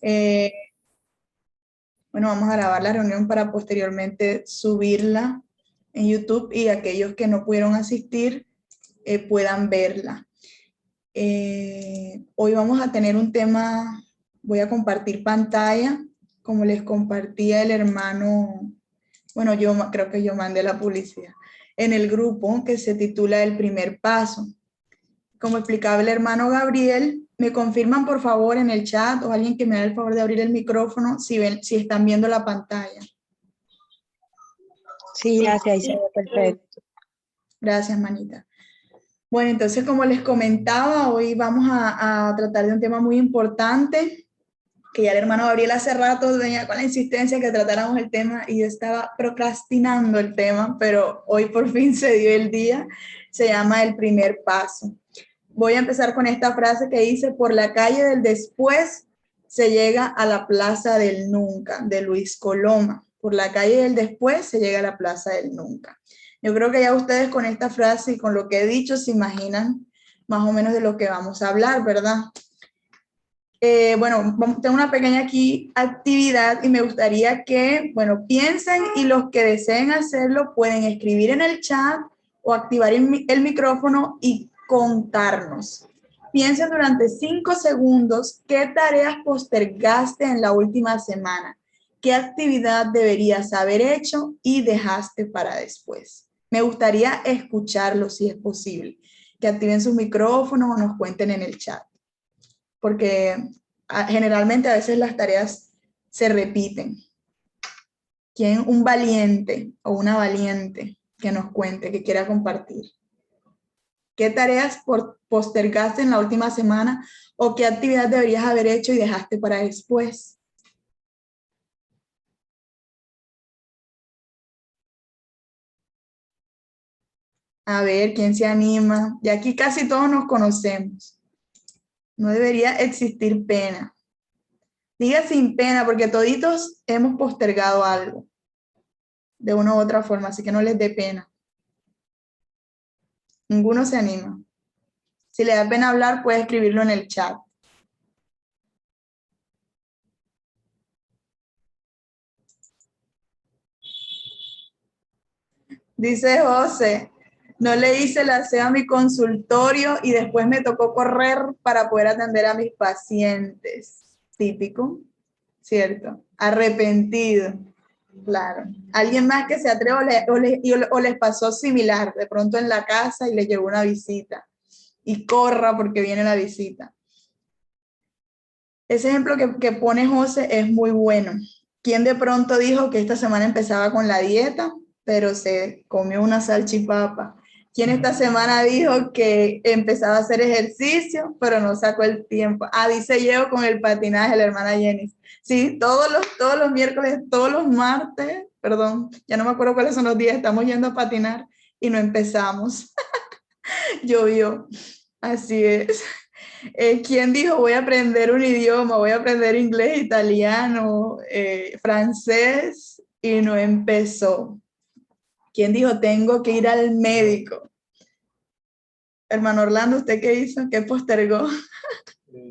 Eh, bueno, vamos a grabar la reunión para posteriormente subirla en YouTube y aquellos que no pudieron asistir puedan verla. Hoy vamos a tener un tema, voy a compartir pantalla, como les compartía el hermano, bueno, yo creo que yo mandé la publicidad, en el grupo que se titula El primer paso. Como explicaba el hermano Gabriel, me confirman por favor en el chat o alguien que me haga el favor de abrir el micrófono si están viendo la pantalla. Sí, gracias, ahí se ve perfecto. Gracias, manita. Bueno, entonces como les comentaba, hoy vamos a tratar de un tema muy importante, que ya el hermano Gabriel hace rato venía con la insistencia que tratáramos el tema y yo estaba procrastinando el tema, pero hoy por fin se dio el día. Se llama El primer paso. Voy a empezar con esta frase que dice: por la calle del después se llega a la plaza del nunca, de Luis Coloma. Por la calle del después se llega a la plaza del nunca. Yo creo que ya ustedes con esta frase y con lo que he dicho se imaginan más o menos de lo que vamos a hablar, ¿verdad? Bueno, tengo una pequeña aquí actividad y me gustaría que, bueno, piensen y los que deseen hacerlo pueden escribir en el chat o activar el micrófono y contarnos. Piensen durante 5 segundos qué tareas postergaste en la última semana, qué actividad deberías haber hecho y dejaste para después. Me gustaría escucharlo si es posible, que activen sus micrófonos o nos cuenten en el chat, porque generalmente a veces las tareas se repiten. ¿Quién? Un valiente o una valiente que nos cuente, que quiera compartir. ¿Qué tareas postergaste en la última semana o qué actividad deberías haber hecho y dejaste para después? A ver, ¿quién se anima? Y aquí casi todos nos conocemos. No debería existir pena. Diga sin pena, porque toditos hemos postergado algo de una u otra forma, así que no les dé pena. Ninguno se anima. Si le da pena hablar, puede escribirlo en el chat. Dice José, no le hice la aseo a mi consultorio y después me tocó correr para poder atender a mis pacientes. Típico, ¿cierto? Arrepentido, claro. Alguien más que se atreva o les pasó similar, de pronto en la casa y les llegó una visita y corra porque viene la visita. Ese ejemplo que pone José es muy bueno. ¿Quién de pronto dijo que esta semana empezaba con la dieta, pero se comió una salchipapa? ¿Quién esta semana dijo que empezaba a hacer ejercicio, pero no sacó el tiempo? Ah, dice yo con el patinaje, la hermana Jenny. Sí, todos los miércoles, todos los martes, perdón, ya no me acuerdo cuáles son los días, estamos yendo a patinar y no empezamos. Llovió, así es. ¿Quién dijo voy a aprender un idioma, voy a aprender inglés, italiano, francés y no empezó? ¿Quién dijo tengo que ir al médico? Hermano Orlando, ¿usted qué hizo? ¿Qué postergó?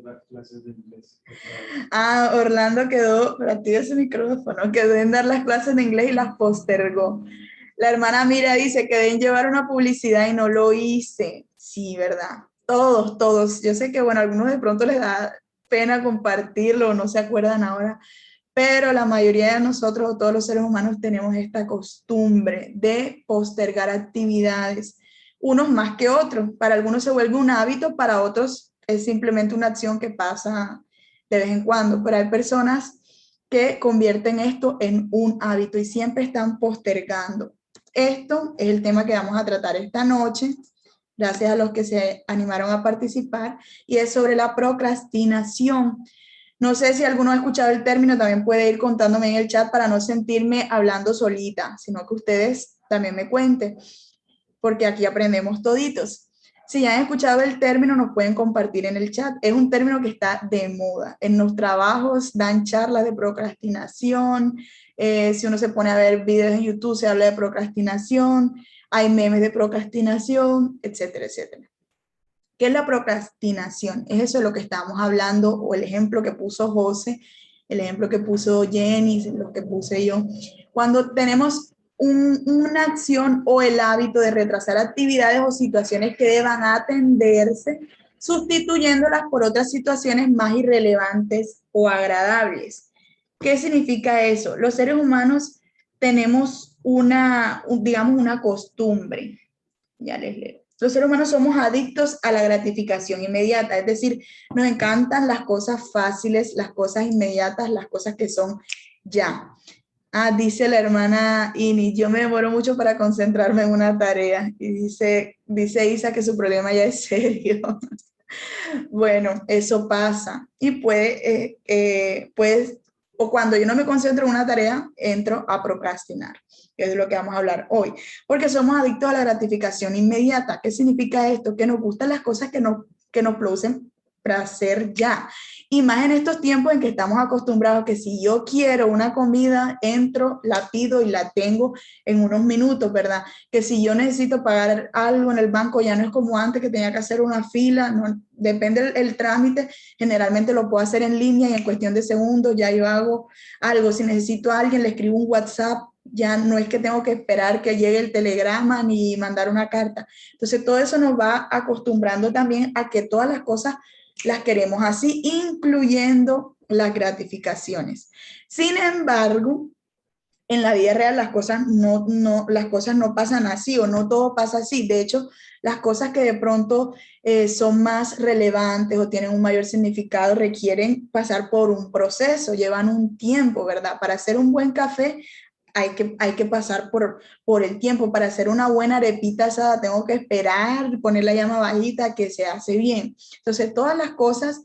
Las clases de inglés. Ah, Orlando quedó, pero activa ese micrófono, quedó en dar las clases de inglés y las postergó. La hermana Mira dice que deben llevar una publicidad y no lo hice. Sí, ¿verdad? Todos. Yo sé que, bueno, a algunos de pronto les da pena compartirlo, no se acuerdan ahora, pero la mayoría de nosotros, o todos los seres humanos, tenemos esta costumbre de postergar actividades, unos más que otros. Para algunos se vuelve un hábito, para otros es simplemente una acción que pasa de vez en cuando, pero hay personas que convierten esto en un hábito y siempre están postergando. Esto es el tema que vamos a tratar esta noche, gracias a los que se animaron a participar, y es sobre la procrastinación. No sé si alguno ha escuchado el término, también puede ir contándome en el chat para no sentirme hablando solita, sino que ustedes también me cuenten, porque aquí aprendemos toditos. Si ya han escuchado el término, nos pueden compartir en el chat. Es un término que está de moda. En los trabajos dan charlas de procrastinación. Si uno se pone a ver videos en YouTube, se habla de procrastinación. Hay memes de procrastinación, etcétera, etcétera. ¿Qué es la procrastinación? Es eso de lo que estábamos hablando, o el ejemplo que puso José, el ejemplo que puso Jenny, lo que puse yo. Cuando tenemos una acción o el hábito de retrasar actividades o situaciones que deban atenderse, sustituyéndolas por otras situaciones más irrelevantes o agradables. ¿Qué significa eso? Los seres humanos tenemos digamos, una costumbre. Ya les leo. Los seres humanos somos adictos a la gratificación inmediata, es decir, nos encantan las cosas fáciles, las cosas inmediatas, las cosas que son ya. Dice la hermana Ini, yo me demoro mucho para concentrarme en una tarea. Y dice Isa que su problema ya es serio. Bueno, eso pasa. Y o cuando yo no me concentro en una tarea, entro a procrastinar, que es lo que vamos a hablar hoy. Porque somos adictos a la gratificación inmediata. ¿Qué significa esto? Que nos gustan las cosas que nos producen placer ya. Y más en estos tiempos en que estamos acostumbrados que si yo quiero una comida, entro, la pido y la tengo en unos minutos, ¿verdad? Que si yo necesito pagar algo en el banco, ya no es como antes que tenía que hacer una fila, no, depende el trámite, generalmente lo puedo hacer en línea y en cuestión de segundos ya yo hago algo. Si necesito a alguien, le escribo un WhatsApp, ya no es que tengo que esperar que llegue el telegrama ni mandar una carta. Entonces todo eso nos va acostumbrando también a que todas las cosas las queremos así, incluyendo las gratificaciones. Sin embargo, en la vida real las cosas las cosas no pasan así, o no todo pasa así. De hecho, las cosas que de pronto son más relevantes o tienen un mayor significado requieren pasar por un proceso, llevan un tiempo, ¿verdad? Para hacer un buen café hay que pasar por el tiempo. Para hacer una buena arepita asada tengo que esperar, poner la llama bajita, que se hace bien. Entonces, todas las cosas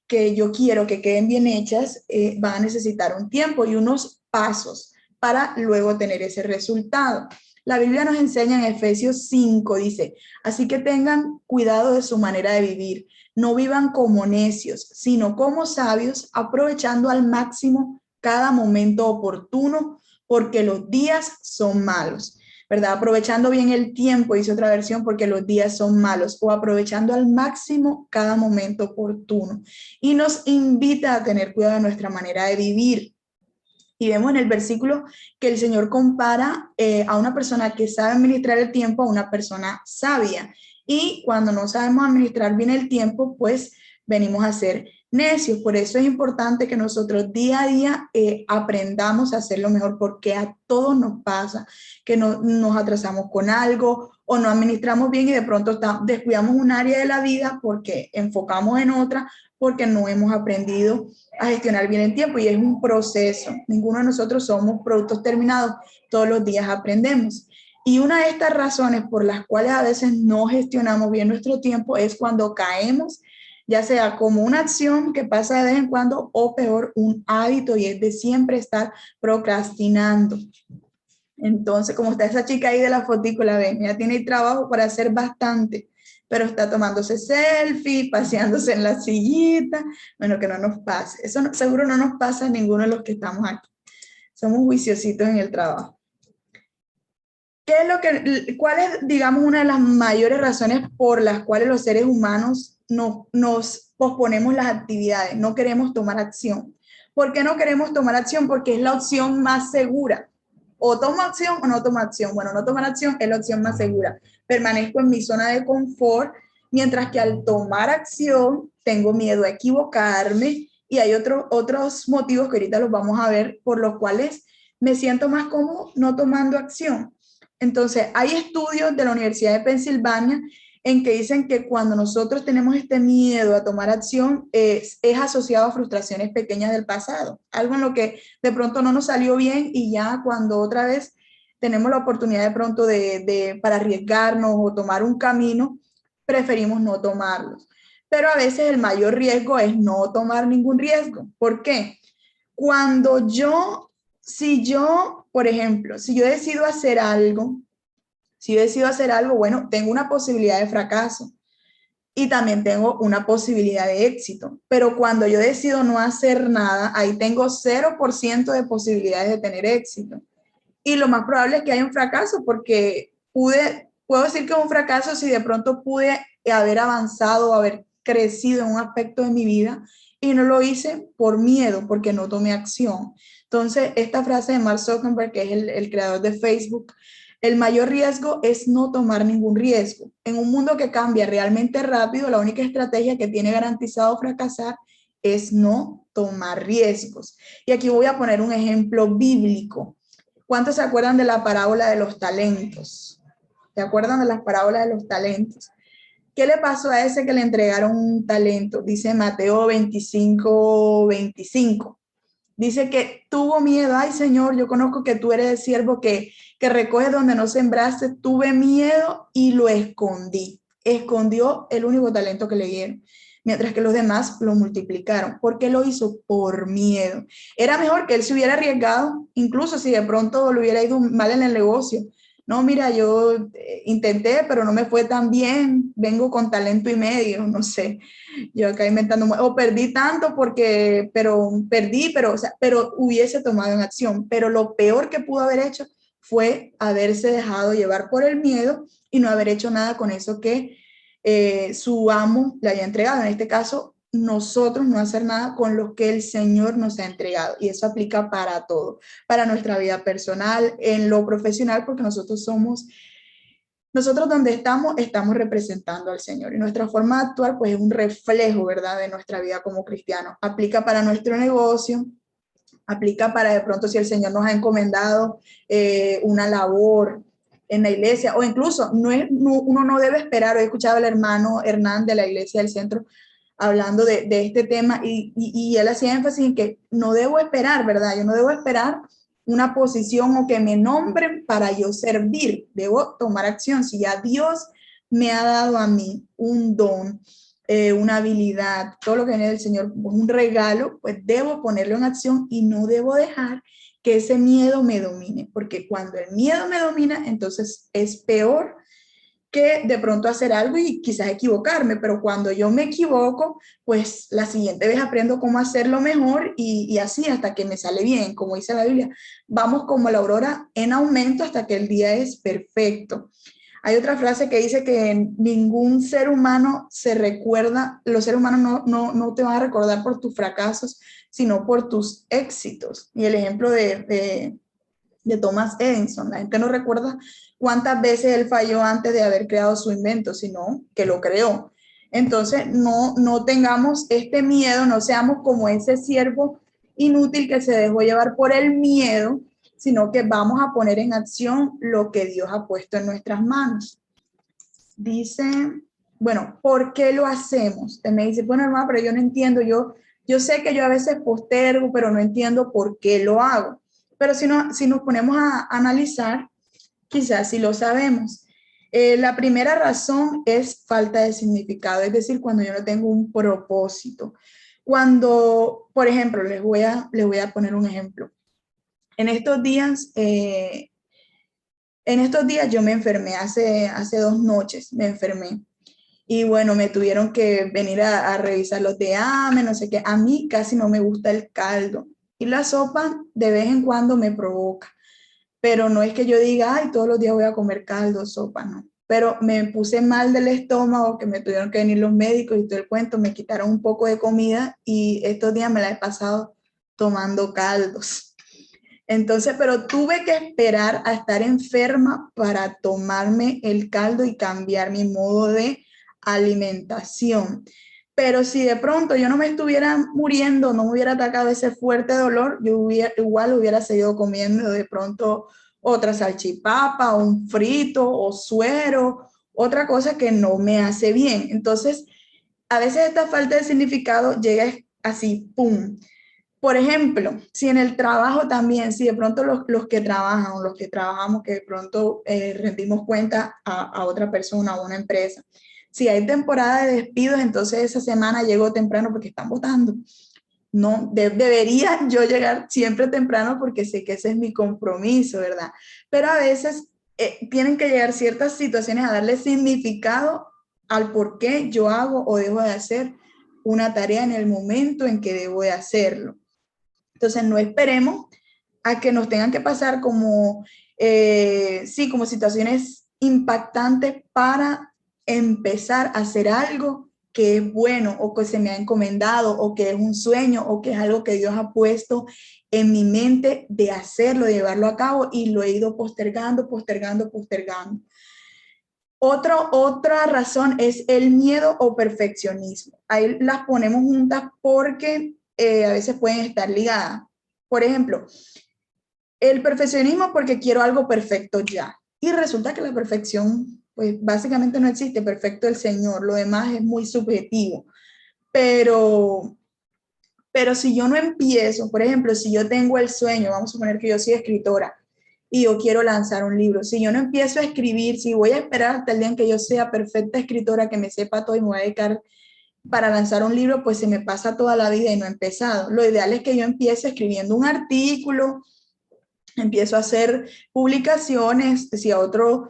que yo quiero que queden bien hechas van a necesitar un tiempo y unos pasos para luego tener ese resultado. La Biblia nos enseña en Efesios 5, dice, así que tengan cuidado de su manera de vivir. No vivan como necios, sino como sabios, aprovechando al máximo cada momento oportuno, porque los días son malos, ¿verdad? Aprovechando bien el tiempo, dice otra versión, porque los días son malos, o aprovechando al máximo cada momento oportuno. Y nos invita a tener cuidado de nuestra manera de vivir. Y vemos en el versículo que el Señor compara a una persona que sabe administrar el tiempo a una persona sabia. Y cuando no sabemos administrar bien el tiempo, pues venimos a ser necios. Por eso es importante que nosotros día a día aprendamos a hacerlo mejor, porque a todos nos pasa que nos atrasamos con algo o no administramos bien y de pronto descuidamos un área de la vida porque enfocamos en otra, porque no hemos aprendido a gestionar bien el tiempo, y es un proceso. Ninguno de nosotros somos productos terminados, todos los días aprendemos. Y una de estas razones por las cuales a veces no gestionamos bien nuestro tiempo es cuando caemos, ya sea como una acción que pasa de vez en cuando o peor, un hábito, y es de siempre estar procrastinando. Entonces, como está esa chica ahí de la fotícula, ven, ella tiene trabajo para hacer bastante, pero está tomándose selfie, paseándose en la sillita. Bueno, que no nos pase. Eso seguro no nos pasa a ninguno de los que estamos aquí. Somos juiciositos en el trabajo. ¿Cuál es, digamos, una de las mayores razones por las cuales los seres humanos nos posponemos las actividades? No queremos tomar acción. ¿Por qué no queremos tomar acción? Porque es la opción más segura. O tomo acción o no tomo acción. Bueno, no tomar acción es la opción más segura. Permanezco en mi zona de confort, mientras que al tomar acción tengo miedo a equivocarme, y hay otros motivos que ahorita los vamos a ver por los cuales me siento más cómodo no tomando acción. Entonces, hay estudios de la Universidad de Pensilvania en que dicen que cuando nosotros tenemos este miedo a tomar acción es asociado a frustraciones pequeñas del pasado, algo en lo que de pronto no nos salió bien, y ya cuando otra vez tenemos la oportunidad de pronto para arriesgarnos o tomar un camino, preferimos no tomarlos. Pero a veces el mayor riesgo es no tomar ningún riesgo. ¿Por qué? Por ejemplo, si yo decido hacer algo, bueno, tengo una posibilidad de fracaso y también tengo una posibilidad de éxito. Pero cuando yo decido no hacer nada, ahí tengo 0% de posibilidades de tener éxito. Y lo más probable es que haya un fracaso, porque puedo decir que es un fracaso si de pronto pude haber avanzado, haber crecido en un aspecto de mi vida, y no lo hice por miedo, porque no tomé acción. Entonces, esta frase de Mark Zuckerberg, que es el creador de Facebook, el mayor riesgo es no tomar ningún riesgo. En un mundo que cambia realmente rápido, la única estrategia que tiene garantizado fracasar es no tomar riesgos. Y aquí voy a poner un ejemplo bíblico. ¿Cuántos se acuerdan de la parábola de los talentos? ¿Se acuerdan de las parábolas de los talentos? ¿Qué le pasó a ese que le entregaron un talento? Dice Mateo 25:25. Dice que tuvo miedo. Ay, Señor, yo conozco que tú eres el siervo que recoge donde no sembraste. Tuve miedo y lo escondí. Escondió el único talento que le dieron, mientras que los demás lo multiplicaron. ¿Por qué lo hizo? Por miedo. Era mejor que él se hubiera arriesgado, incluso si de pronto le hubiera ido mal en el negocio. No, mira, yo intenté, pero no me fue tan bien. Vengo con talento y medio, no sé. Yo acá inventando, o perdí tanto porque, pero perdí, pero, o sea, pero hubiese tomado en acción. Pero lo peor que pudo haber hecho fue haberse dejado llevar por el miedo y no haber hecho nada con eso que su amo le había entregado. En este caso, nosotros no hacer nada con lo que el Señor nos ha entregado. Y eso aplica para todo, para nuestra vida personal, en lo profesional, porque nosotros donde estamos representando al Señor, y nuestra forma de actuar pues es un reflejo, ¿verdad?, de nuestra vida como cristianos. Aplica para nuestro negocio, aplica para de pronto si el Señor nos ha encomendado una labor en la iglesia, o incluso uno no debe esperar. He escuchado al hermano Hernán de la iglesia del centro hablando de este tema, y él hacía énfasis en que no debo esperar, ¿verdad? Yo no debo esperar una posición o que me nombren para yo servir. Debo tomar acción. Si ya Dios me ha dado a mí un don, una habilidad, todo lo que viene del Señor, un regalo, pues debo ponerlo en acción y no debo dejar que ese miedo me domine, porque cuando el miedo me domina, entonces es peor que de pronto hacer algo y quizás equivocarme, pero cuando yo me equivoco, pues la siguiente vez aprendo cómo hacerlo mejor, y así hasta que me sale bien, como dice la Biblia. Vamos como la aurora en aumento hasta que el día es perfecto. Hay otra frase que dice que ningún ser humano se recuerda, los seres humanos no te van a recordar por tus fracasos, sino por tus éxitos. Y el ejemplo de Thomas Edison, la gente no recuerda cuántas veces él falló antes de haber creado su invento, sino que lo creó. Entonces, no tengamos este miedo, no seamos como ese siervo inútil que se dejó llevar por el miedo, sino que vamos a poner en acción lo que Dios ha puesto en nuestras manos. Dice, bueno, ¿por qué lo hacemos? Usted me dice, bueno, hermano, pero yo no entiendo, yo sé que yo a veces postergo, pero no entiendo por qué lo hago. Pero si nos ponemos a analizar, quizás sí lo sabemos. La primera razón es falta de significado, es decir, cuando yo no tengo un propósito. Cuando, por ejemplo, les voy a poner un ejemplo. En estos días, yo me enfermé, hace 2 noches me enfermé. Y bueno, me tuvieron que venir a revisar los DAME, no sé qué. A mí casi no me gusta el caldo. Y la sopa de vez en cuando me provoca. Pero no es que yo diga, ay, todos los días voy a comer caldo, sopa, no. Pero me puse mal del estómago, que me tuvieron que venir los médicos y todo el cuento, me quitaron un poco de comida y estos días me la he pasado tomando caldos. Entonces, pero tuve que esperar a estar enferma para tomarme el caldo y cambiar mi modo de alimentación. Pero si de pronto yo no me estuviera muriendo, no me hubiera atacado ese fuerte dolor, yo igual hubiera seguido comiendo de pronto otra salchipapa, un frito o suero, otra cosa que no me hace bien. Entonces, a veces esta falta de significado llega así, ¡pum! Por ejemplo, si en el trabajo también, si de pronto los que trabajan o los que trabajamos, que de pronto rendimos cuenta a otra persona, a una empresa, si hay temporada de despidos, entonces esa semana llego temprano porque están votando. No, debería yo llegar siempre temprano porque sé que ese es mi compromiso, ¿verdad? Pero a veces tienen que llegar ciertas situaciones a darle significado al por qué yo hago o dejo de hacer una tarea en el momento en que debo de hacerlo. Entonces, no esperemos a que nos tengan que pasar como, sí, como situaciones impactantes para empezar a hacer algo que es bueno o que se me ha encomendado o que es un sueño o que es algo que Dios ha puesto en mi mente de hacerlo, de llevarlo a cabo y lo he ido postergando, postergando, postergando. Otra razón es el miedo o perfeccionismo. Ahí las ponemos juntas porque a veces pueden estar ligadas. Por ejemplo, el perfeccionismo porque quiero algo perfecto ya. Y resulta que la perfección, pues básicamente no existe, perfecto el Señor, lo demás es muy subjetivo. Pero, pero si yo no empiezo, por ejemplo, si yo tengo el sueño, vamos a suponer que yo soy escritora y yo quiero lanzar un libro, si yo no empiezo a escribir, si voy a esperar hasta el día en que yo sea perfecta escritora, que me sepa todo y me voy a dedicar para lanzar un libro, pues se me pasa toda la vida y no he empezado. Lo ideal es que yo empiece escribiendo un artículo, empiezo a hacer publicaciones, si a otro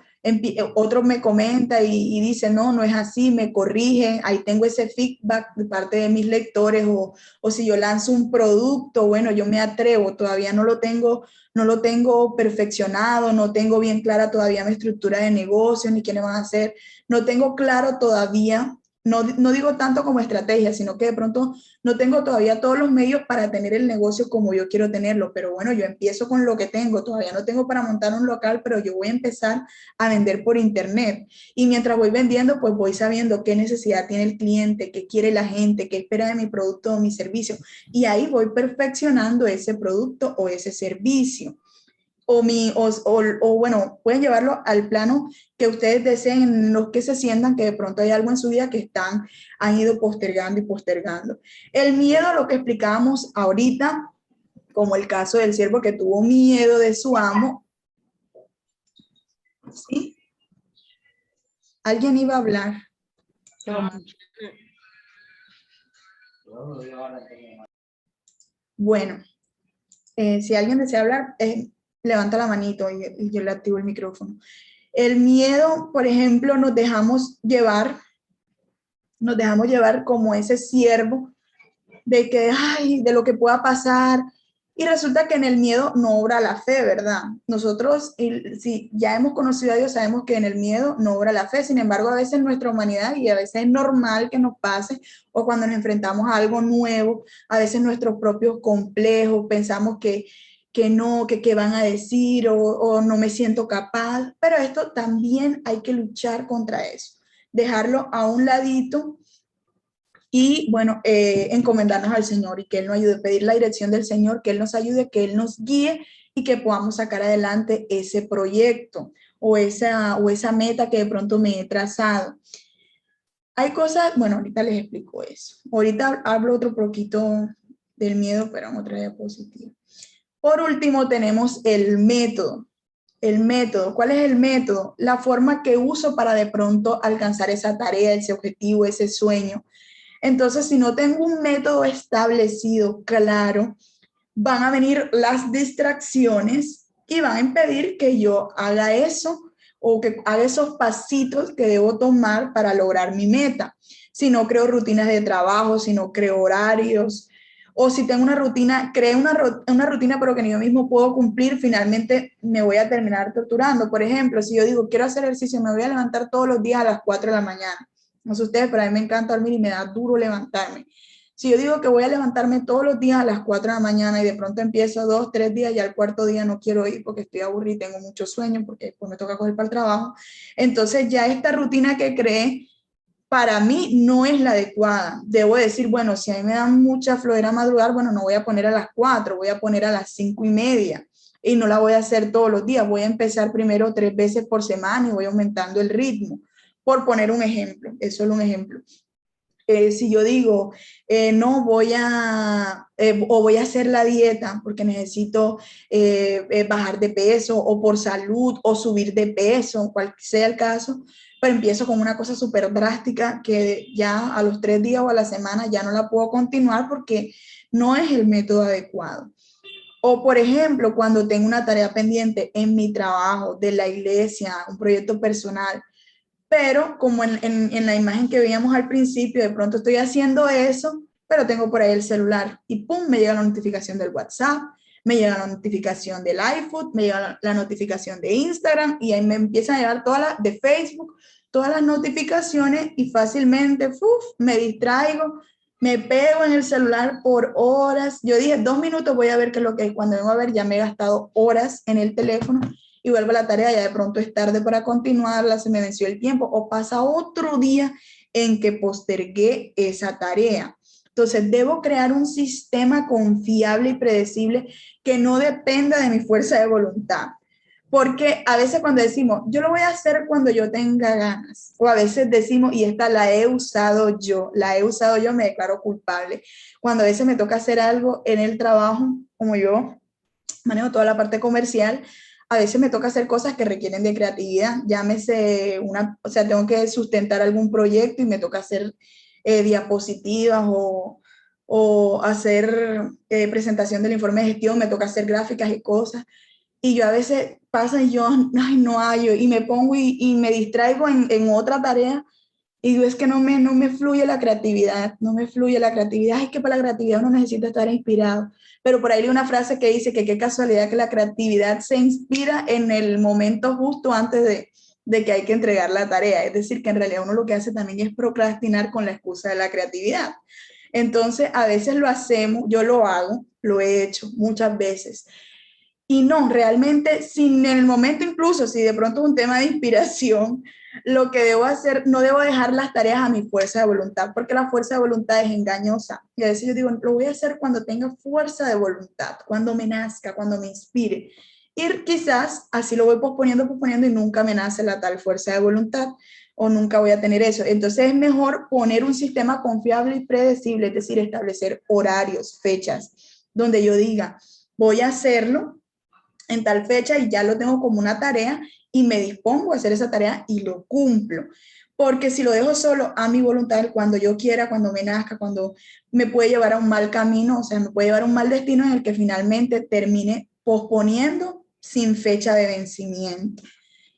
me comenta y dice, no, no es así, me corrige, ahí tengo ese feedback de parte de mis lectores, o si yo lanzo un producto, bueno, yo me atrevo, todavía no lo tengo perfeccionado, no tengo bien clara todavía mi estructura de negocio, ni quiénes van a hacer, no tengo claro todavía, no digo tanto como estrategia, sino que de pronto no tengo todavía todos los medios para tener el negocio como yo quiero tenerlo, pero bueno, yo empiezo con lo que tengo, todavía no tengo para montar un local, pero yo voy a empezar a vender por internet. Y mientras voy vendiendo, pues voy sabiendo qué necesidad tiene el cliente, qué quiere la gente, qué espera de mi producto o mi servicio. Y ahí voy perfeccionando ese producto o ese servicio. Bueno, pueden llevarlo al plano que ustedes deseen, en los que se sientan que de pronto hay algo en su vida que han ido postergando y postergando. El miedo, lo que explicábamos ahorita, como el caso del siervo que tuvo miedo de su amo, ¿sí? Alguien iba a hablar. Bueno, si alguien desea hablar, levanta la manito y yo le activo el micrófono. El miedo, por ejemplo, nos dejamos llevar como ese siervo de que, ay, de lo que pueda pasar. Y resulta que en el miedo no obra la fe, ¿verdad? Nosotros, si ya hemos conocido a Dios, sabemos que en el miedo no obra la fe. Sin embargo, a veces nuestra humanidad, y a veces es normal que nos pase, o cuando nos enfrentamos a algo nuevo, a veces nuestros propios complejos, pensamos que no, que qué van a decir, o no me siento capaz. Pero esto también hay que luchar contra eso, dejarlo a un ladito y bueno, encomendarnos al Señor y que Él nos ayude, pedir la dirección del Señor, que Él nos ayude, que Él nos guíe y que podamos sacar adelante ese proyecto o esa meta que de pronto me he trazado. Hay cosas, bueno, ahorita les explico eso. Ahorita hablo otro poquito del miedo, pero en otra diapositiva. Por último, tenemos el método. El método, ¿cuál es el método? La forma que uso para de pronto alcanzar esa tarea, ese objetivo, ese sueño. Entonces, si no tengo un método establecido, claro, van a venir las distracciones y van a impedir que yo haga eso o que haga esos pasitos que debo tomar para lograr mi meta. Si no creo rutinas de trabajo, si no creo horarios, o si tengo una rutina, creo una rutina pero que yo mismo puedo cumplir, finalmente me voy a terminar torturando. Por ejemplo, si yo digo, quiero hacer ejercicio, me voy a levantar todos los días a las 4 de la mañana. No sé ustedes, pero a mí me encanta dormir y me da duro levantarme. Si yo digo que voy a levantarme todos los días a las 4 de la mañana y de pronto empiezo 2, 3 días y al cuarto día no quiero ir porque estoy aburrida y tengo mucho sueño porque después me toca coger para el trabajo, entonces ya esta rutina que creé para mí no es la adecuada. Debo decir, bueno, si a mí me da mucha flojera madrugar, bueno, no voy a poner a las 4, voy a poner a las 5:30 y no la voy a hacer todos los días. Voy a empezar primero 3 veces por semana y voy aumentando el ritmo, por poner un ejemplo. Es solo un ejemplo. Si yo digo, no voy a hacer la dieta porque necesito bajar de peso o por salud o subir de peso, cual sea el caso, pero empiezo con una cosa súper drástica que ya a los 3 días o a la semana ya no la puedo continuar porque no es el método adecuado. O, por ejemplo, cuando tengo una tarea pendiente en mi trabajo, de la iglesia, un proyecto personal, pero como en la imagen que veíamos al principio, de pronto estoy haciendo eso, pero tengo por ahí el celular y pum, me llega la notificación del WhatsApp, me llega la notificación del iFood, me llega la notificación de Instagram y ahí me empiezan a llegar todas las de Facebook, todas las notificaciones y fácilmente me distraigo, me pego en el celular por horas. Yo dije, 2 minutos voy a ver qué es lo que hay. Cuando vengo a ver, ya me he gastado horas en el teléfono y vuelvo a la tarea, ya de pronto es tarde para continuarla, se me venció el tiempo o pasa otro día en que postergué esa tarea. Entonces, debo crear un sistema confiable y predecible que no dependa de mi fuerza de voluntad. Porque a veces cuando decimos, yo lo voy a hacer cuando yo tenga ganas, o a veces decimos, y esta la he usado yo, me declaro culpable. Cuando a veces me toca hacer algo en el trabajo, como yo manejo toda la parte comercial, a veces me toca hacer cosas que requieren de creatividad, llámese o sea, tengo que sustentar algún proyecto y me toca hacer diapositivas o hacer presentación del informe de gestión, me toca hacer gráficas y cosas. Y yo a veces pasa y yo, ay, no hallo, y me pongo y me distraigo en otra tarea, y digo, es que no me fluye la creatividad, no me fluye la creatividad, es que para la creatividad uno necesita estar inspirado. Pero por ahí hay una frase que dice que qué casualidad que la creatividad se inspira en el momento justo antes de que hay que entregar la tarea. Es decir, que en realidad uno lo que hace también es procrastinar con la excusa de la creatividad. Entonces, a veces lo hacemos, yo lo hago, lo he hecho muchas veces. Y no, realmente, sin en el momento incluso, si de pronto es un tema de inspiración, lo que debo hacer, no debo dejar las tareas a mi fuerza de voluntad, porque la fuerza de voluntad es engañosa. Y a veces yo digo, lo voy a hacer cuando tenga fuerza de voluntad, cuando me nazca, cuando me inspire. Y quizás así lo voy posponiendo y nunca me nace la tal fuerza de voluntad o nunca voy a tener eso. Entonces es mejor poner un sistema confiable y predecible, es decir, establecer horarios, fechas, donde yo diga, voy a hacerlo en tal fecha y ya lo tengo como una tarea y me dispongo a hacer esa tarea y lo cumplo. Porque si lo dejo solo a mi voluntad, cuando yo quiera, cuando me nazca, cuando me puede llevar a un mal camino, o sea, me puede llevar a un mal destino en el que finalmente termine posponiendo sin fecha de vencimiento.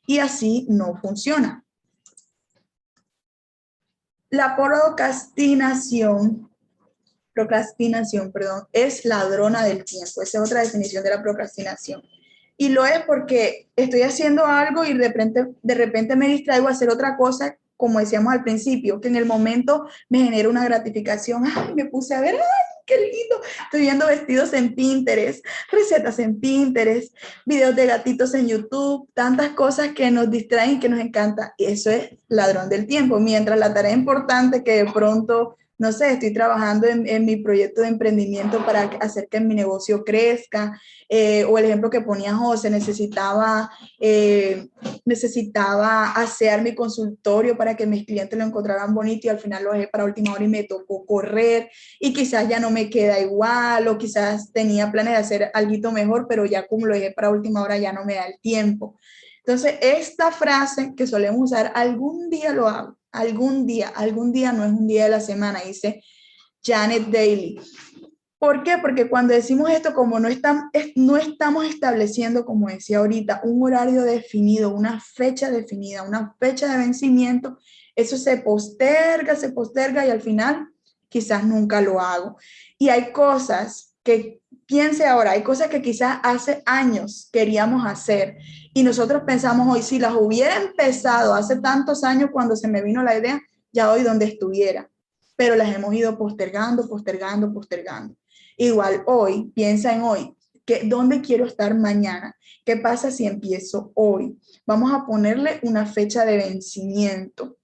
Y así no funciona. La procrastinación, es ladrona del tiempo. Esa es otra definición de la procrastinación. Y lo es porque estoy haciendo algo y de repente me distraigo a hacer otra cosa, como decíamos al principio, que en el momento me genera una gratificación. Ay, me puse a ver, ay, qué lindo. Estoy viendo vestidos en Pinterest, recetas en Pinterest, videos de gatitos en YouTube, tantas cosas que nos distraen, que nos encanta. Y eso es ladrón del tiempo. Mientras la tarea importante que de pronto no sé, estoy trabajando en mi proyecto de emprendimiento para hacer que mi negocio crezca, o el ejemplo que ponía José, necesitaba asear mi consultorio para que mis clientes lo encontraran bonito y al final lo dejé para última hora y me tocó correr y quizás ya no me queda igual o quizás tenía planes de hacer algo mejor, pero ya como lo dejé para última hora ya no me da el tiempo. Entonces, esta frase que solemos usar, algún día lo hago, algún día no es un día de la semana, dice Janet Daly. ¿Por qué? Porque cuando decimos esto, como no estamos estableciendo, como decía ahorita, un horario definido, una fecha definida, una fecha de vencimiento, eso se posterga y al final quizás nunca lo hago. Y hay cosas que, piense ahora, hay cosas que quizás hace años queríamos hacer y nosotros pensamos hoy, si las hubiera empezado hace tantos años cuando se me vino la idea, ya hoy donde estuviera, pero las hemos ido postergando. Igual hoy, piensa en hoy, ¿dónde quiero estar mañana? ¿Qué pasa si empiezo hoy? Vamos a ponerle una fecha de vencimiento.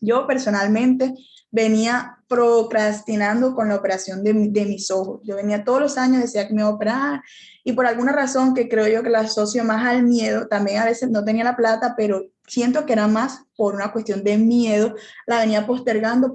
Yo personalmente venía procrastinando con la operación de mis ojos. Yo venía todos los años, decía que me iba a operar y por alguna razón que creo yo que la asocio más al miedo, también a veces no tenía la plata, pero siento que era más por una cuestión de miedo, la venía postergando.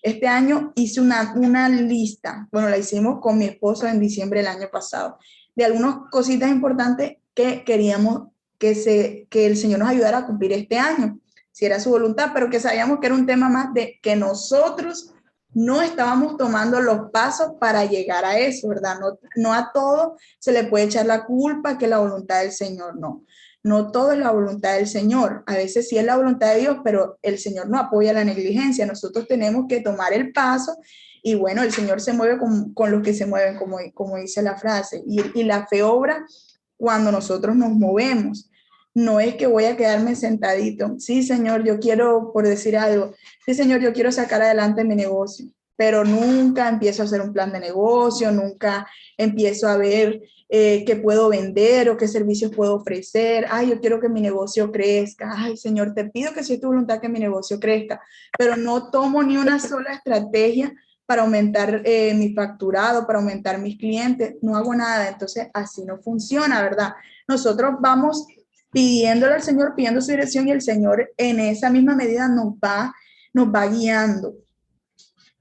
Este año hice una lista, bueno, la hicimos con mi esposo en diciembre del año pasado, de algunas cositas importantes que queríamos que el Señor nos ayudara a cumplir este año, si era su voluntad, pero que sabíamos que era un tema más de que nosotros no estábamos tomando los pasos para llegar a eso, ¿verdad? No a todo se le puede echar la culpa que la voluntad del Señor, no. No todo es la voluntad del Señor. A veces sí es la voluntad de Dios, pero el Señor no apoya la negligencia. Nosotros tenemos que tomar el paso y bueno, el Señor se mueve con los que se mueven, como dice la frase. Y la fe obra cuando nosotros nos movemos. No es que voy a quedarme sentadito. Sí, señor, yo quiero, por decir algo, sí, señor, yo quiero sacar adelante mi negocio, pero nunca empiezo a hacer un plan de negocio, nunca empiezo a ver qué puedo vender o qué servicios puedo ofrecer. Ay, yo quiero que mi negocio crezca. Ay, señor, te pido que si es tu voluntad que mi negocio crezca, pero no tomo ni una sola estrategia para aumentar mi facturado, para aumentar mis clientes. No hago nada. Entonces, así no funciona, ¿verdad? Nosotros vamos pidiéndole al Señor, pidiendo su dirección y el Señor en esa misma medida nos va guiando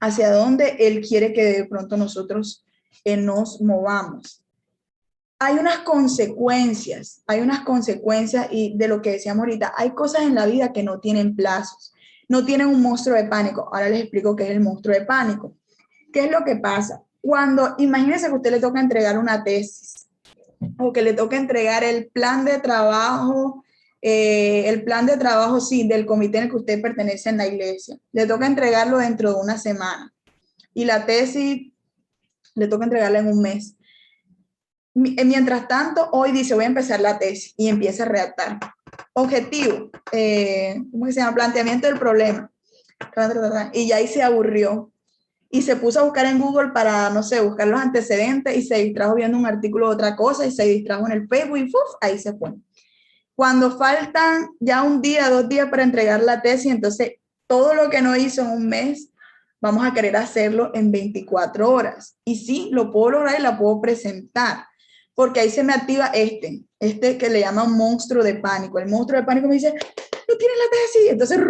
hacia donde Él quiere que de pronto nosotros nos movamos. Hay unas consecuencias y de lo que decíamos ahorita, hay cosas en la vida que no tienen plazos, no tienen un monstruo de pánico. Ahora les explico qué es el monstruo de pánico. ¿Qué es lo que pasa? Cuando, imagínense que a usted le toca entregar una tesis, o que le toca entregar el plan de trabajo, sí, del comité en el que usted pertenece en la iglesia. Le toca entregarlo dentro de una semana. Y la tesis le toca entregarla en un mes. Mientras tanto, hoy dice, voy a empezar la tesis y empieza a redactar. Objetivo, ¿cómo se llama? Planteamiento del problema. Y ya ahí se aburrió y se puso a buscar en Google para, no sé, buscar los antecedentes y se distrajo viendo un artículo de otra cosa y se distrajo en el Facebook y ¡fuf! Ahí se fue. Cuando faltan ya un día, 2 días para entregar la tesis, entonces todo lo que no hizo en un mes, vamos a querer hacerlo en 24 horas. Y sí, lo puedo lograr y la puedo presentar, porque ahí se me activa este que le llaman monstruo de pánico. El monstruo de pánico me dice, no tienes la tesis. Entonces,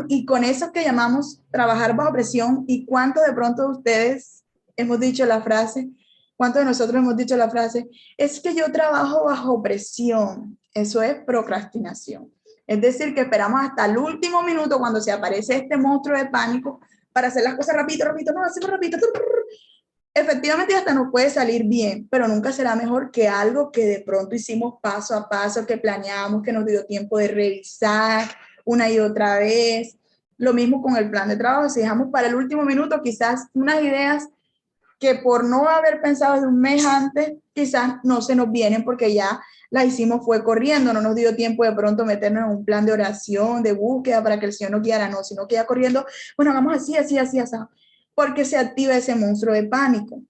y con eso que llamamos trabajar bajo presión, ¿y cuánto de pronto ustedes hemos dicho la frase? ¿Cuántos de nosotros hemos dicho la frase? Es que yo trabajo bajo presión. Eso es procrastinación. Es decir, que esperamos hasta el último minuto cuando se aparece este monstruo de pánico para hacer las cosas rapidito, no, hacemos rapidito. Efectivamente hasta nos puede salir bien, pero nunca será mejor que algo que de pronto hicimos paso a paso, que planeamos, que nos dio tiempo de revisar una y otra vez. Lo mismo con el plan de trabajo. Si dejamos para el último minuto quizás unas ideas que por no haber pensado de un mes antes, quizás no se nos vienen porque ya las hicimos fue corriendo, no nos dio tiempo de pronto meternos en un plan de oración, de búsqueda para que el Señor nos guiara, no, sino que ya corriendo, bueno, vamos así, porque se activa ese monstruo de pánico.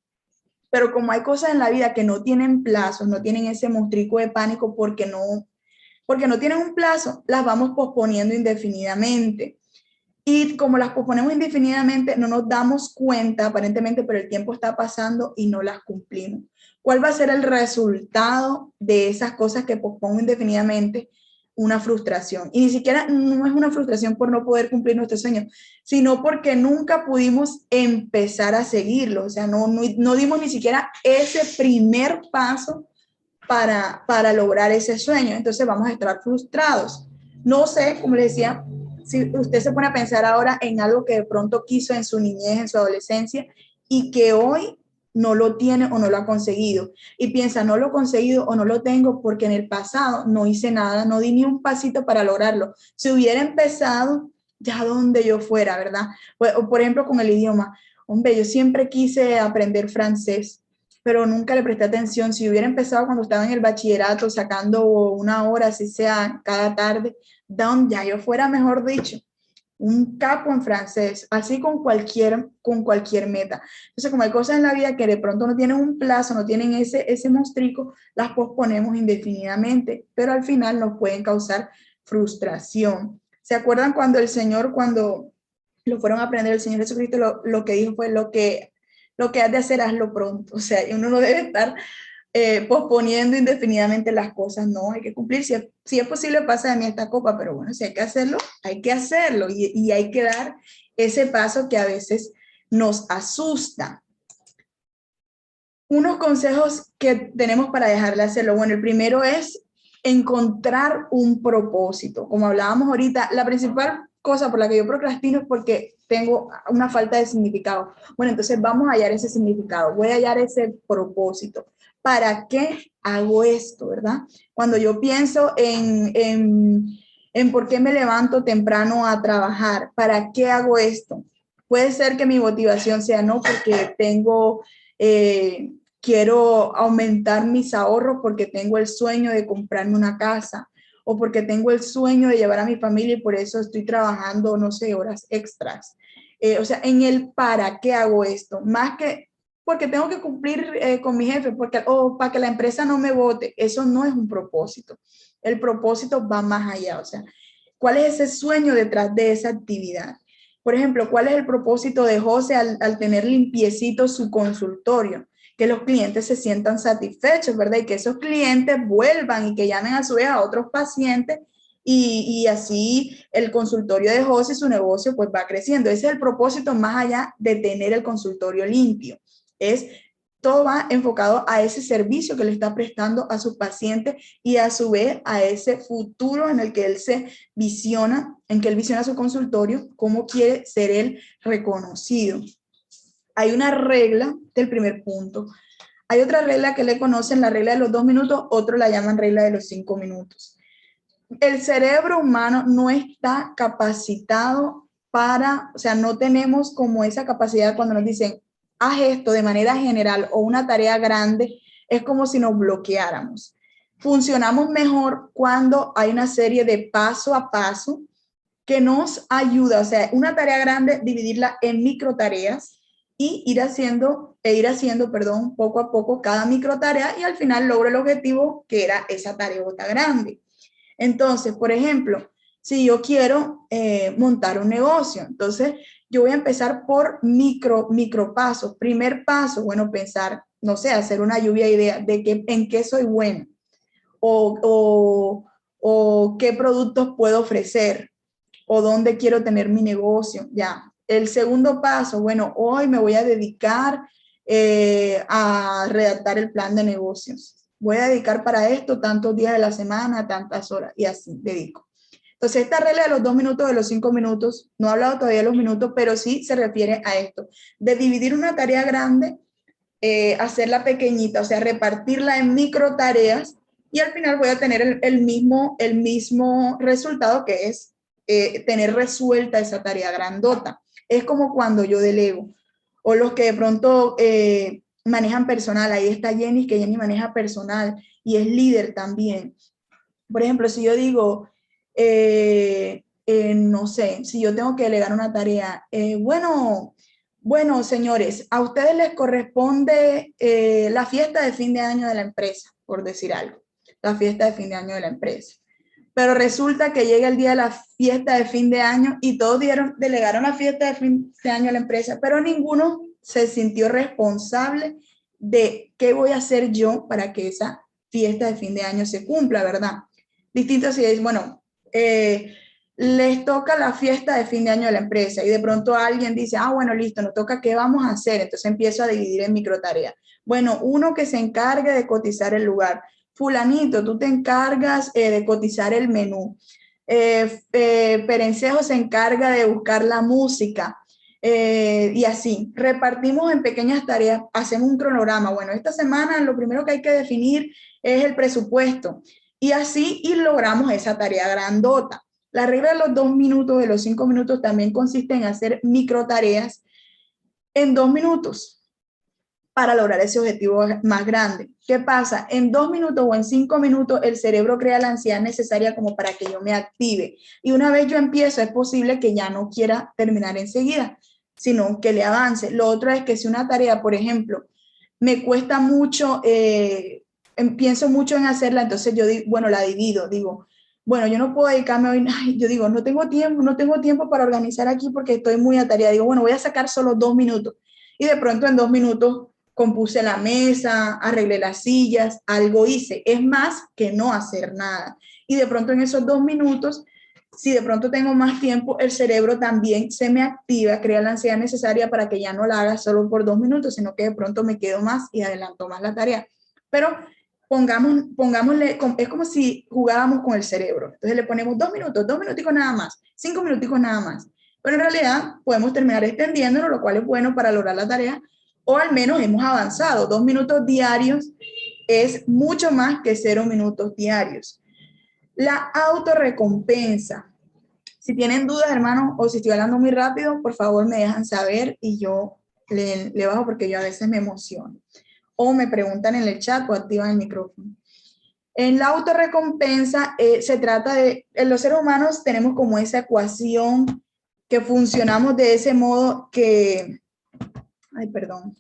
Pero como hay cosas en la vida que no tienen plazos, no tienen ese monstruo de pánico porque no tienen un plazo, las vamos posponiendo indefinidamente. Y como las posponemos indefinidamente, no nos damos cuenta aparentemente, pero el tiempo está pasando y no las cumplimos. ¿Cuál va a ser el resultado de esas cosas que pospongo indefinidamente? Una frustración. Y ni siquiera no es una frustración por no poder cumplir nuestros sueños, sino porque nunca pudimos empezar a seguirlo. O sea, no dimos ni siquiera ese primer paso para lograr ese sueño. Entonces vamos a estar frustrados. No sé, como les decía, si usted se pone a pensar ahora en algo que de pronto quiso en su niñez, en su adolescencia, y que hoy no lo tiene o no lo ha conseguido. Y piensa, no lo he conseguido o no lo tengo porque en el pasado no hice nada, no di ni un pasito para lograrlo. Si hubiera empezado ya donde yo fuera, ¿verdad? O por ejemplo, con el idioma. Hombre, yo siempre quise aprender francés, pero nunca le presté atención. Si hubiera empezado cuando estaba en el bachillerato, sacando una hora, así sea cada tarde, donde ya yo fuera, mejor dicho, un capo en francés, así con cualquier meta. Entonces, como hay cosas en la vida que de pronto no tienen un plazo, no tienen ese monstruo, las posponemos indefinidamente, pero al final nos pueden causar frustración. ¿Se acuerdan cuando el Señor, cuando lo fueron a aprender, el Señor Jesucristo lo que dijo fue lo que has de hacer, hazlo pronto? O sea, uno no debe estar posponiendo indefinidamente las cosas, no, hay que cumplir, si es posible pasa de mí esta copa, pero bueno, si hay que hacerlo y hay que dar ese paso que a veces nos asusta. Unos consejos que tenemos para dejar de hacerlo, bueno, el primero es encontrar un propósito. Como hablábamos ahorita, la principal cosa por la que yo procrastino es porque tengo una falta de significado. Bueno, entonces vamos a hallar ese significado, voy a hallar ese propósito. ¿Para qué hago esto, verdad? Cuando yo pienso en por qué me levanto temprano a trabajar, ¿para qué hago esto? Puede ser que mi motivación sea no porque quiero aumentar mis ahorros porque tengo el sueño de comprarme una casa, o porque tengo el sueño de llevar a mi familia y por eso estoy trabajando, no sé, horas extras. O sea, en el para qué hago esto, más que porque tengo que cumplir con mi jefe, porque, o para que la empresa no me vote, eso no es un propósito. El propósito va más allá, o sea, ¿cuál es ese sueño detrás de esa actividad? Por ejemplo, ¿cuál es el propósito de José al tener limpiecito su consultorio? Que los clientes se sientan satisfechos, ¿verdad? Y que esos clientes vuelvan y que llamen a su vez a otros pacientes y así el consultorio de José, su negocio, pues va creciendo. Ese es el propósito más allá de tener el consultorio limpio. Es todo va enfocado a ese servicio que le está prestando a sus pacientes y a su vez a ese futuro en el que él se visiona, en que él visiona su consultorio, cómo quiere ser él reconocido. Hay una regla del primer punto. Hay otra regla que le conocen, la regla de los 2 minutos, otros la llaman regla de los 5 minutos. El cerebro humano no está capacitado para, o sea, no tenemos como esa capacidad cuando nos dicen, haz esto de manera general o una tarea grande, es como si nos bloqueáramos. Funcionamos mejor cuando hay una serie de paso a paso que nos ayuda, o sea, una tarea grande, dividirla en micro tareas y ir haciendo, perdón, poco a poco cada micro tarea y al final logro el objetivo que era esa tarea grande. Entonces, por ejemplo, si yo quiero montar un negocio, entonces yo voy a empezar por micro pasos. Primer paso, bueno, pensar, no sé, hacer una lluvia de ideas de que, en qué soy bueno o qué productos puedo ofrecer o dónde quiero tener mi negocio, ya. El segundo paso, bueno, hoy me voy a dedicar a redactar el plan de negocios. Voy a dedicar para esto tantos días de la semana, tantas horas, y así dedico. Entonces, esta regla de los 2 minutos, de los 5 minutos, no he hablado todavía de los minutos, pero sí se refiere a esto, de dividir una tarea grande, hacerla pequeñita, o sea, repartirla en micro tareas, y al final voy a tener el mismo resultado que es tener resuelta esa tarea grandota. Es como cuando yo delego, o los que de pronto manejan personal, ahí está Jenny, que Jenny maneja personal y es líder también. Por ejemplo, si yo digo, no sé, si yo tengo que delegar una tarea, bueno, señores, a ustedes les corresponde la fiesta de fin de año de la empresa, por decir algo, la fiesta de fin de año de la empresa. Pero resulta que llega el día de la fiesta de fin de año y todos delegaron la fiesta de fin de año a la empresa, pero ninguno se sintió responsable de qué voy a hacer yo para que esa fiesta de fin de año se cumpla, ¿verdad? Distinto si es, bueno, les toca la fiesta de fin de año de la empresa y de pronto alguien dice, bueno, listo, nos toca, ¿qué vamos a hacer? Entonces empiezo a dividir en micro tareas. Bueno, uno que se encargue de cotizar el lugar. Fulanito, tú te encargas de cotizar el menú. Perencejo se encarga de buscar la música. Y así, repartimos en pequeñas tareas, hacemos un cronograma. Bueno, esta semana lo primero que hay que definir es el presupuesto. Y así y logramos esa tarea grandota. La regla de los 2 minutos, de los 5 minutos, también consiste en hacer micro tareas en 2 minutos para lograr ese objetivo más grande. ¿Qué pasa? En 2 minutos o en 5 minutos el cerebro crea la ansiedad necesaria como para que yo me active. Y una vez yo empiezo, es posible que ya no quiera terminar enseguida, sino que le avance. Lo otro es que si una tarea, por ejemplo, me cuesta mucho, pienso mucho en hacerla, entonces yo digo, bueno, la divido, digo, bueno, yo no puedo dedicarme hoy, yo digo, no tengo tiempo para organizar aquí porque estoy muy atareada. Digo, bueno, voy a sacar solo 2 minutos. Y de pronto en 2 minutos compuse la mesa, arreglé las sillas, algo hice. Es más que no hacer nada. Y de pronto en esos 2 minutos, si de pronto tengo más tiempo, el cerebro también se me activa, crea la ansiedad necesaria para que ya no la haga solo por 2 minutos, sino que de pronto me quedo más y adelanto más la tarea. Pero pongámosle, es como si jugáramos con el cerebro. Entonces le ponemos 2 minutos, 2 minuticos nada más, 5 minuticos nada más. Pero en realidad podemos terminar extendiéndonos, lo cual es bueno para lograr la tarea, o al menos hemos avanzado. 2 minutos diarios es mucho más que 0 minutos diarios. La autorrecompensa. Si tienen dudas, hermanos, o si estoy hablando muy rápido, por favor me dejan saber y yo le bajo porque yo a veces me emociono. O me preguntan en el chat o activan el micrófono. En la autorrecompensa se trata de, en los seres humanos tenemos como esa ecuación que funcionamos de ese modo que, ay, perdón,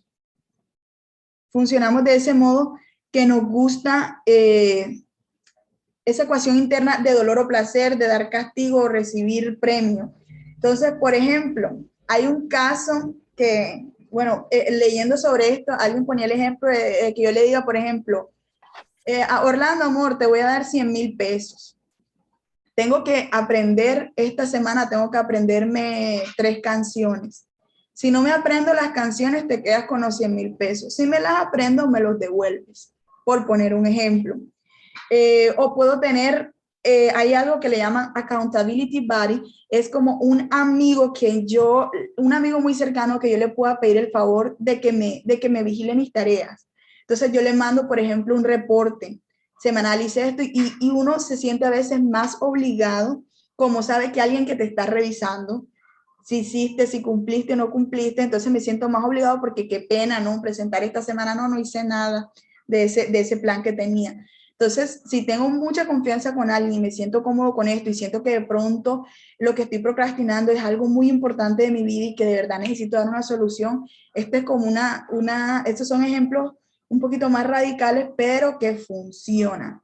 funcionamos de ese modo que nos gusta esa ecuación interna de dolor o placer, de dar castigo o recibir premio. Entonces, por ejemplo, hay un caso que, bueno, leyendo sobre esto, alguien ponía el ejemplo de que yo le diga, por ejemplo, a Orlando, amor, te voy a dar 100,000 pesos. Tengo que aprender, esta semana tengo que aprenderme 3 canciones. Si no me aprendo las canciones, te quedas con los 100,000 pesos. Si me las aprendo, me los devuelves, por poner un ejemplo. O puedo tener, hay algo que le llaman accountability buddy, es como un amigo un amigo muy cercano que yo le pueda pedir el favor de que me vigile mis tareas. Entonces yo le mando, por ejemplo, un reporte semanal, hice esto, y uno se siente a veces más obligado, como sabe que alguien que te está revisando, si hiciste, si cumpliste o no cumpliste, entonces me siento más obligado porque qué pena, ¿no? Presentar esta semana, no hice nada de ese plan que tenía. Entonces, si tengo mucha confianza con alguien y me siento cómodo con esto y siento que de pronto lo que estoy procrastinando es algo muy importante de mi vida y que de verdad necesito dar una solución, este es como estos son ejemplos un poquito más radicales, pero que funcionan.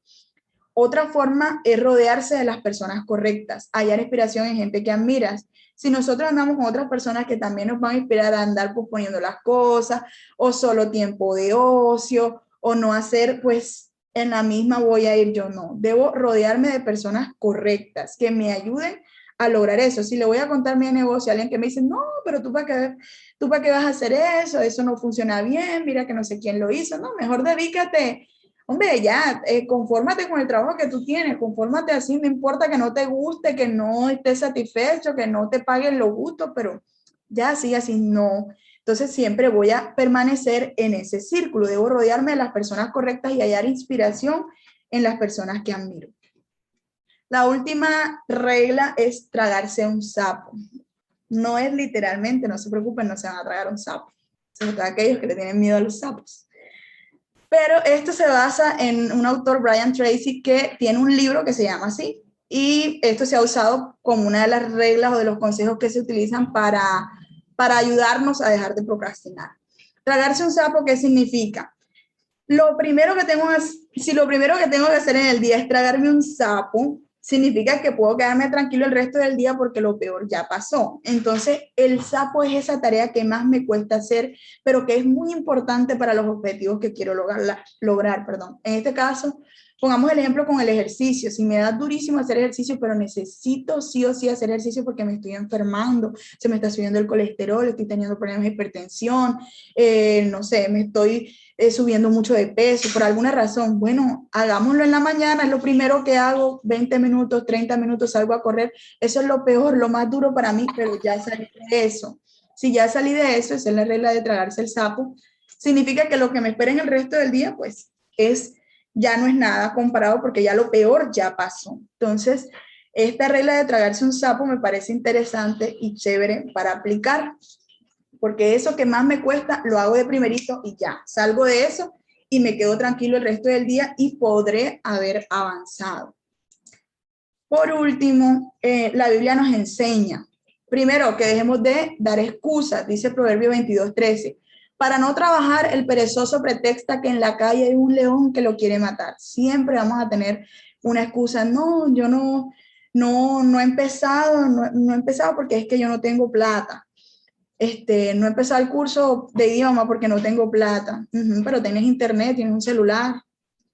Otra forma es rodearse de las personas correctas, hallar inspiración en gente que admiras. Si nosotros andamos con otras personas que también nos van a inspirar a andar posponiendo las cosas, o solo tiempo de ocio, o no hacer, pues en la misma voy a ir yo, no. Debo rodearme de personas correctas que me ayuden a lograr eso. Si le voy a contar mi negocio a alguien que me dice, no, pero tú para qué vas a hacer eso no funciona bien, mira que no sé quién lo hizo, no, mejor dedícate. Hombre, ya, confórmate con el trabajo que tú tienes, confórmate así, no importa que no te guste, que no estés satisfecho, que no te paguen los gustos, pero ya así no. Entonces siempre voy a permanecer en ese círculo, debo rodearme de las personas correctas y hallar inspiración en las personas que admiro. La última regla es tragarse un sapo. No es literalmente, no se preocupen, no se van a tragar un sapo, sobre todo aquellos que le tienen miedo a los sapos. Pero esto se basa en un autor, Brian Tracy, que tiene un libro que se llama así. Y esto se ha usado como una de las reglas o de los consejos que se utilizan para ayudarnos a dejar de procrastinar. Tragarse un sapo, ¿qué significa? Si lo primero que tengo que hacer en el día es tragarme un sapo, significa que puedo quedarme tranquilo el resto del día porque lo peor ya pasó. Entonces, el sapo es esa tarea que más me cuesta hacer, pero que es muy importante para los objetivos que quiero lograr. En este caso, pongamos el ejemplo con el ejercicio. Si me da durísimo hacer ejercicio, pero necesito sí o sí hacer ejercicio porque me estoy enfermando, se me está subiendo el colesterol, estoy teniendo problemas de hipertensión, no sé, me estoy subiendo mucho de peso por alguna razón. Bueno, hagámoslo en la mañana, es lo primero que hago, 20 minutos, 30 minutos salgo a correr. Eso es lo peor, lo más duro para mí, pero ya salí de eso. Si ya salí de eso, esa es la regla de tragarse el sapo, significa que lo que me espera en el resto del día, pues ya no es nada comparado porque ya lo peor ya pasó. Entonces, esta regla de tragarse un sapo me parece interesante y chévere para aplicar, porque eso que más me cuesta lo hago de primerito y ya, salgo de eso y me quedo tranquilo el resto del día y podré haber avanzado. Por último, la Biblia nos enseña, primero, que dejemos de dar excusas, dice Proverbio 22:13. Para no trabajar, el perezoso pretexta que en la calle hay un león que lo quiere matar. Siempre vamos a tener una excusa. No, yo no he empezado, no he empezado porque es que yo no tengo plata. No he empezado el curso de idioma porque no tengo plata. Pero tienes internet, tienes un celular,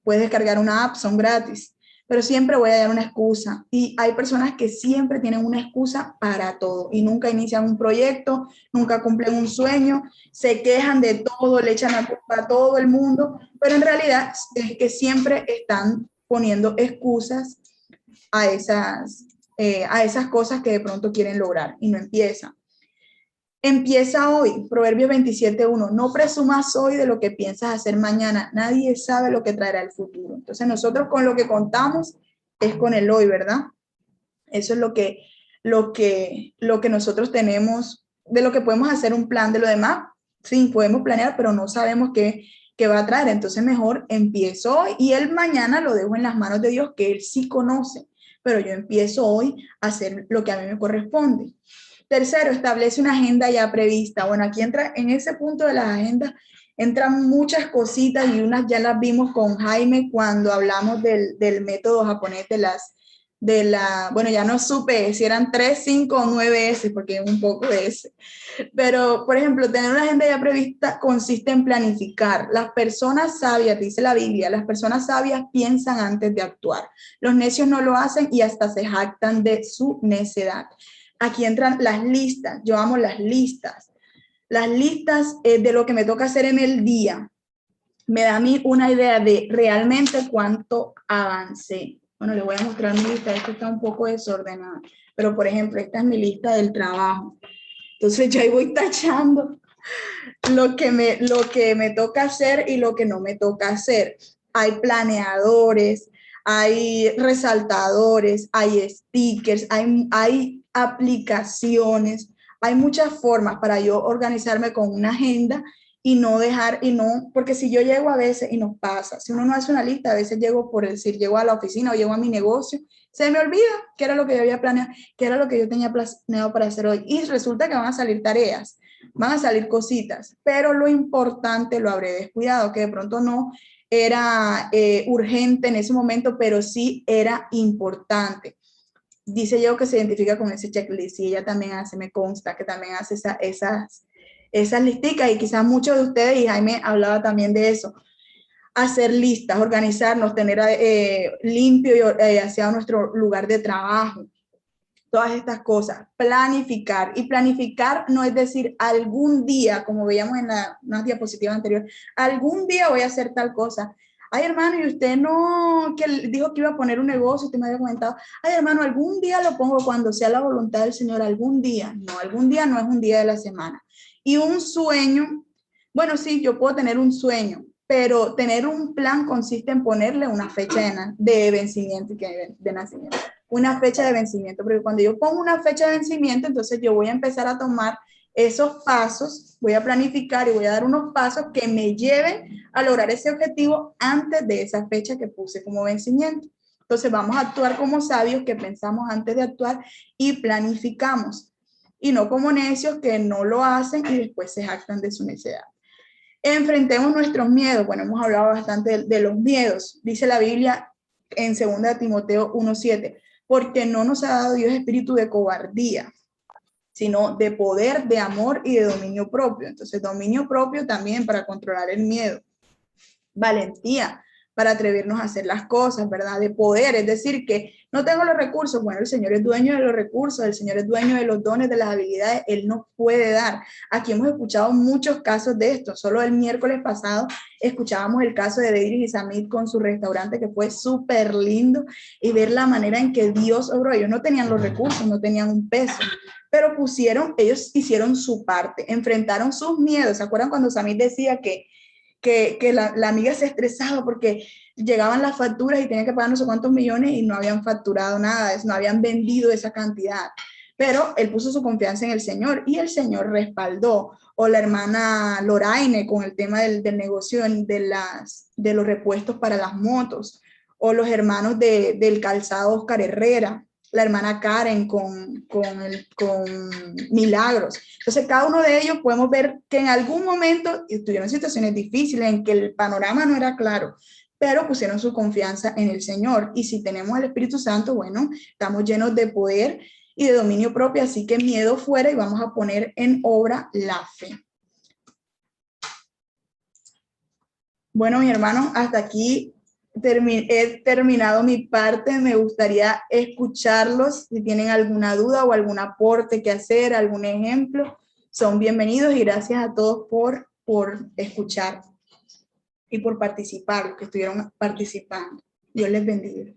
puedes descargar una app, son gratis. Pero siempre voy a dar una excusa. Y hay personas que siempre tienen una excusa para todo y nunca inician un proyecto, nunca cumplen un sueño, se quejan de todo, le echan la culpa a todo el mundo, pero en realidad es que siempre están poniendo excusas a esas cosas que de pronto quieren lograr y no empiezan. Empieza hoy, Proverbios 27:1. No presumas hoy de lo que piensas hacer mañana. Nadie sabe lo que traerá el futuro. Entonces nosotros con lo que contamos es con el hoy, ¿verdad? Eso es lo que nosotros tenemos, de lo que podemos hacer un plan. De lo demás, sí, podemos planear, pero no sabemos qué que va a traer. Entonces mejor empiezo hoy y el mañana lo dejo en las manos de Dios, que Él sí conoce, pero yo empiezo hoy a hacer lo que a mí me corresponde. Tercero, establece una agenda ya prevista. Bueno, aquí entra en ese punto de las agendas, entran muchas cositas y unas ya las vimos con Jaime cuando hablamos del método japonés bueno, ya no supe si eran 3, 5 o 9 S, porque es un poco de S. Pero, por ejemplo, tener una agenda ya prevista consiste en planificar. Las personas sabias, dice la Biblia, las personas sabias piensan antes de actuar. Los necios no lo hacen y hasta se jactan de su necedad. Aquí entran las listas. Yo amo las listas. Las listas de lo que me toca hacer en el día me da a mí una idea de realmente cuánto avancé. Bueno, les voy a mostrar mi lista. Esta está un poco desordenada. Pero, por ejemplo, esta es mi lista del trabajo. Entonces ya ahí voy tachando lo que me toca hacer y lo que no me toca hacer. Hay planeadores, hay resaltadores, hay stickers, hay aplicaciones, hay muchas formas para yo organizarme con una agenda y no dejar, porque si yo llego a veces y nos pasa, si uno no hace una lista, a veces llego por decir, llego a la oficina o llego a mi negocio, se me olvida qué era lo que yo había planeado, qué era lo que yo tenía planeado para hacer hoy y resulta que van a salir tareas, van a salir cositas, pero lo importante lo habré descuidado, que de pronto no era urgente en ese momento, pero sí era importante. Dice yo que se identifica con ese checklist y ella también hace, me consta que también hace esas listicas y quizás muchos de ustedes, y Jaime hablaba también de eso, hacer listas, organizarnos, tener limpio y hacia nuestro lugar de trabajo. Todas estas cosas, planificar. Y planificar no es decir algún día, como veíamos en una diapositiva anterior, algún día voy a hacer tal cosa. Ay, hermano, y usted no, que dijo que iba a poner un negocio, usted me había comentado, ay, hermano, algún día lo pongo cuando sea la voluntad del Señor, algún día. No, algún día no es un día de la semana. Y un sueño, bueno, sí, yo puedo tener un sueño, pero tener un plan consiste en ponerle una fecha de vencimiento y de nacimiento, una fecha de vencimiento, porque cuando yo pongo una fecha de vencimiento, entonces yo voy a empezar a tomar esos pasos, voy a planificar y voy a dar unos pasos que me lleven a lograr ese objetivo antes de esa fecha que puse como vencimiento. Entonces vamos a actuar como sabios que pensamos antes de actuar y planificamos, y no como necios que no lo hacen y después se jactan de su necedad. Enfrentemos nuestros miedos. Bueno, hemos hablado bastante de los miedos. Dice la Biblia en 2 Timoteo 1:7, porque no nos ha dado Dios espíritu de cobardía, sino de poder, de amor y de dominio propio. Entonces, dominio propio también para controlar el miedo. Valentía para atrevernos a hacer las cosas, ¿verdad? De poder, es decir, que no tengo los recursos. Bueno, el Señor es dueño de los recursos, el Señor es dueño de los dones, de las habilidades, Él nos puede dar. Aquí hemos escuchado muchos casos de esto. Solo el miércoles pasado escuchábamos el caso de David y Samit con su restaurante, que fue súper lindo, y ver la manera en que Dios obró. Ellos no tenían los recursos, no tenían un peso, pero ellos hicieron su parte, enfrentaron sus miedos. ¿Se acuerdan cuando Samit decía que la amiga se estresaba porque llegaban las facturas y tenían que pagar no sé cuántos millones y no habían facturado nada, no habían vendido esa cantidad? Pero él puso su confianza en el Señor y el Señor respaldó. O la hermana Loraine con el tema del negocio de los repuestos para las motos, o los hermanos del calzado Oscar Herrera, la hermana Karen con Milagros. Entonces, cada uno de ellos podemos ver que en algún momento estuvieron en situaciones difíciles en que el panorama no era claro, pero pusieron su confianza en el Señor. Y si tenemos el Espíritu Santo, bueno, estamos llenos de poder y de dominio propio, así que miedo fuera y vamos a poner en obra la fe. Bueno, mi hermano, hasta aquí he terminado mi parte. Me gustaría escucharlos. Si tienen alguna duda o algún aporte que hacer, algún ejemplo, son bienvenidos y gracias a todos por escuchar y por participar, los que estuvieron participando. Dios les bendiga.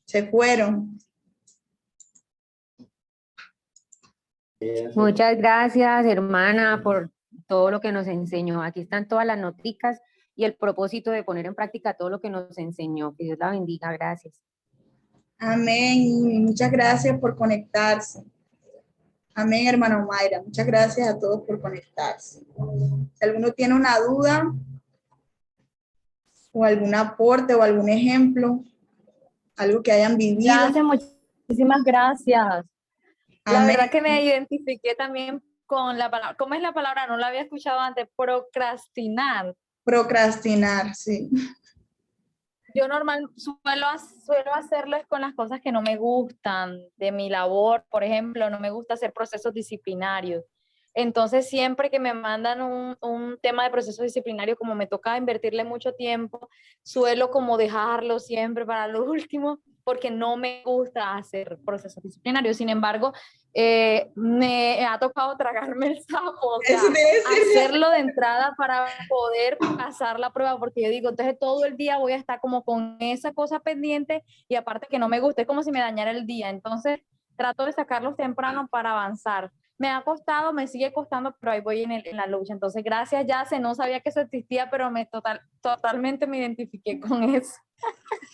Se fueron. Muchas gracias, hermana, por todo lo que nos enseñó. Aquí están todas las noticas y el propósito de poner en práctica todo lo que nos enseñó. Que Dios la bendiga, gracias. Amén. Y muchas gracias por conectarse. Amén, hermano Mayra. Muchas gracias a todos por conectarse. Si alguno tiene una duda o algún aporte o algún ejemplo, algo que hayan vivido. Gracias, muchísimas gracias. La Amén. verdad que me identifiqué también con la palabra, ¿cómo es la palabra? No la había escuchado antes, procrastinar. Procrastinar, sí. Yo suelo hacerlo es con las cosas que no me gustan de mi labor, por ejemplo, no me gusta hacer procesos disciplinarios. Entonces, siempre que me mandan un tema de proceso disciplinario, como me toca invertirle mucho tiempo, suelo como dejarlo siempre para lo último, porque no me gusta hacer procesos disciplinarios. Sin embargo, me ha tocado tragarme el sapo, o sea, hacerlo de entrada para poder pasar la prueba, porque yo digo, entonces todo el día voy a estar como con esa cosa pendiente y aparte que no me gusta, es como si me dañara el día. Entonces, trato de sacarlos temprano para avanzar. Me ha costado, me sigue costando, pero ahí voy en la lucha. Entonces, gracias, Yace. No sabía que eso existía, pero totalmente me identifiqué con eso.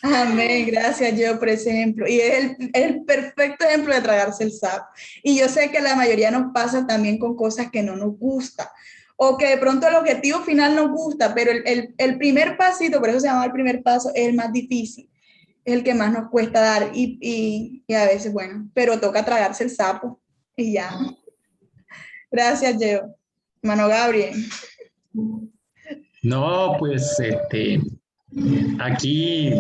Amén, gracias yo por ese ejemplo. Y es el perfecto ejemplo de tragarse el sapo. Y yo sé que la mayoría nos pasa también con cosas que no nos gusta. O que de pronto el objetivo final nos gusta, pero el primer pasito, por eso se llama el primer paso, es el más difícil. Es el que más nos cuesta dar. Y a veces, bueno, pero toca tragarse el sapo. Y ya. Gracias, Geo. Hermano Gabriel. No, pues aquí,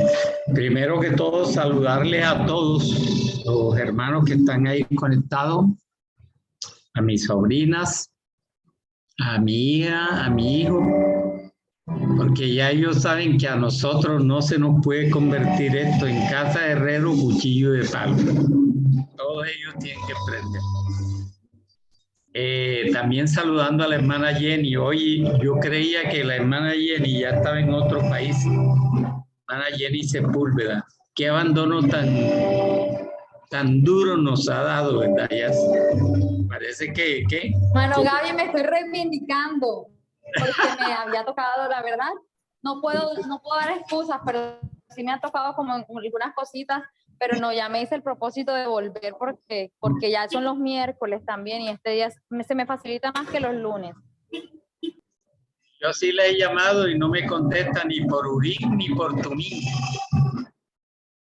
primero que todo, saludarles a todos los hermanos que están ahí conectados, a mis sobrinas, a mi hija, a mi hijo, porque ya ellos saben que a nosotros no se nos puede convertir esto en casa de herrero, cuchillo de palo. Todos ellos tienen que aprender. También saludando a la hermana Jenny. Hoy yo creía que la hermana Jenny ya estaba en otro país. Hermana Jenny Sepúlveda. Qué abandono tan duro nos ha dado, ¿verdad? Ya parece que... Mano Gaby, me estoy reivindicando porque me había tocado, la verdad. No puedo dar excusas, pero sí me ha tocado como algunas cositas. Pero no, ya me hice el propósito de volver porque ya son los miércoles también y este día se me facilita más que los lunes. Yo sí le he llamado y no me contesta ni por Urín ni por Tunín.